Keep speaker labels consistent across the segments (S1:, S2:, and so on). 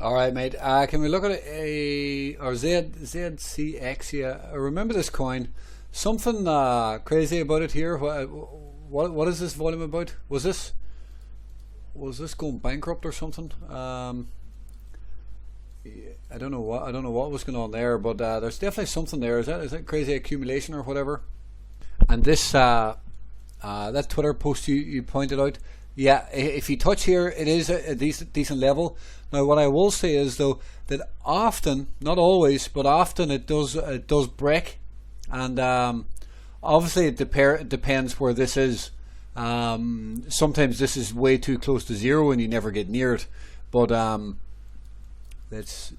S1: All right, mate. Can we look at ZXC? Yeah, I remember this coin. Something crazy about it here. What is this volume about? Was this going bankrupt or something? I don't know what was going on there, but there's definitely something there. Is that crazy accumulation or whatever? And this that Twitter post you pointed out, yeah, if you touch here, it is a decent level. Now, what I will say is though that often, not always, but often it does break, and obviously it depends where this is. Sometimes this is way too close to zero and you never get near it, but let's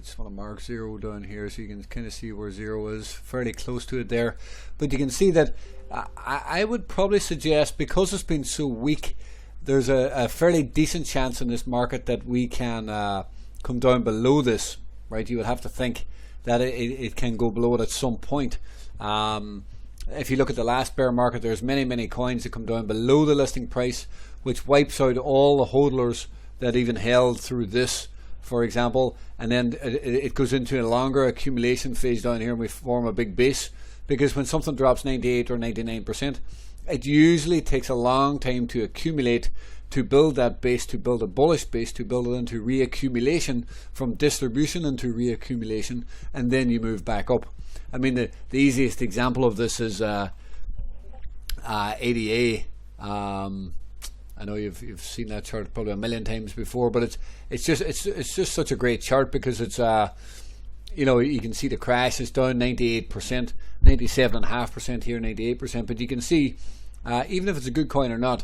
S1: just want to mark zero down here so you can kind of see where zero is, fairly close to it there. But you can see that I would probably suggest, because it's been so weak, there's a fairly decent chance in this market that we can come down below this, right? You would have to think that it can go below it at some point. If you look at the last bear market, there's many coins that come down below the listing price, which wipes out all the hodlers that even held through this, for example, and then it goes into a longer accumulation phase down here, and we form a big base, because when something drops 98 or 99%, it usually takes a long time to accumulate, to build that base, to build a bullish base, to build it into reaccumulation, from distribution into reaccumulation, and then you move back up. I mean, the easiest example of this is ADA. I know you've seen that chart probably a million times before, but it's just such a great chart, because it's you know, you can see the crash is down 98%, 97.5% here, 98%, but you can see even if it's a good coin or not,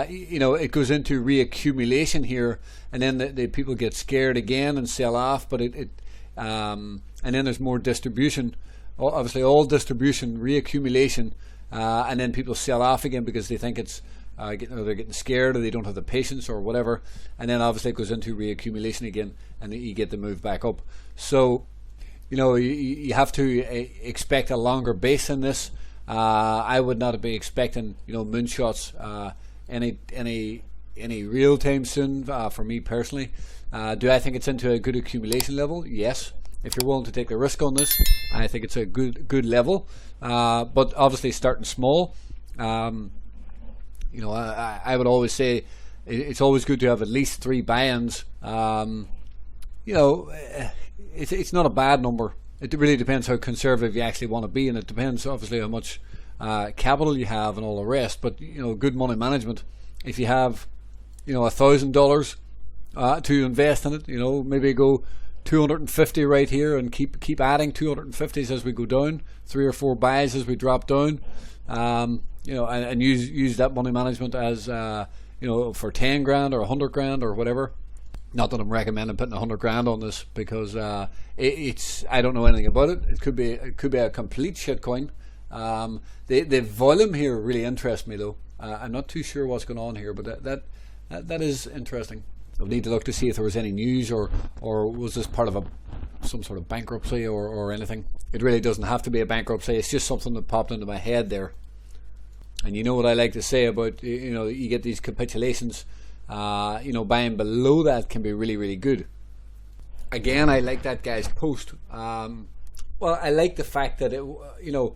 S1: you know, it goes into reaccumulation here, and then the people get scared again and sell off, but and then there's more distribution, obviously all distribution, reaccumulation, and then people sell off again because they think it's they're getting scared, or they don't have the patience or whatever, and then obviously it goes into reaccumulation again, and you get the move back up. So, you know, you have to expect a longer base in this. I would not be expecting, you know, moonshots any real time soon, for me personally. Do I think it's into a good accumulation level? Yes. If you're willing to take the risk on this, I think it's a good level. But obviously starting small. You know, I would always say it's always good to have at least 3 buy-ins. You know, it's not a bad number. It really depends how conservative you actually want to be, and it depends obviously how much capital you have and all the rest. But, you know, good money management, if you have, you know, $1,000 to invest in it, you know, maybe go 250 right here, and keep adding 250s as we go down, 3 or 4 buys as we drop down. You know, and use that money management as you know, for 10 grand or 100 grand or whatever. Not that I'm recommending putting 100 grand on this, because it's I don't know anything about it. It could be a complete shitcoin. The volume here really interests me though. I'm not too sure what's going on here, but that is interesting. I'll need to look to see if there was any news, or was this part of some sort of bankruptcy or anything. It really doesn't have to be a bankruptcy. It's just something that popped into my head there. And you know what I like to say about, you know, you get these capitulations, you know, buying below that can be really good. Again, I like that guy's post. Well, I like the fact that you know,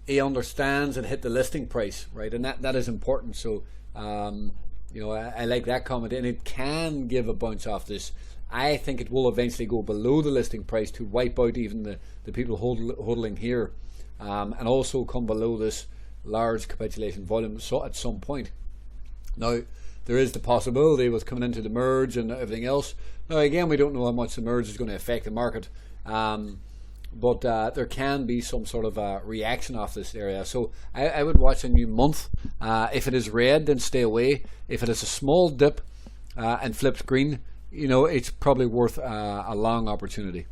S1: he understands and hit the listing price, right, and that is important. So you know, I like that comment, and it can give a bounce off this. I think it will eventually go below the listing price to wipe out even the people hodling here, and also come below this large capitulation volume at some point. Now, there is the possibility with coming into the merge and everything else. Now, again, we don't know how much the merge is going to affect the market, but there can be some sort of reaction off this area. So I would watch a new month. If it is red, then stay away. If it is a small dip and flips green, you know, it's probably worth a long opportunity.